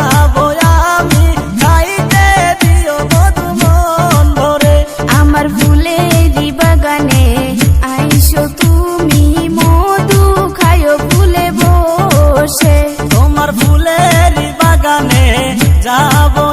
যাবো আমি, খাইতে দিও মধু মন ভরে। আমার ফুলেরি বাগানে আইসো তুমি, মধু খায়ো ফুলে বসে। তোমার ফুলের বাগানে যাবো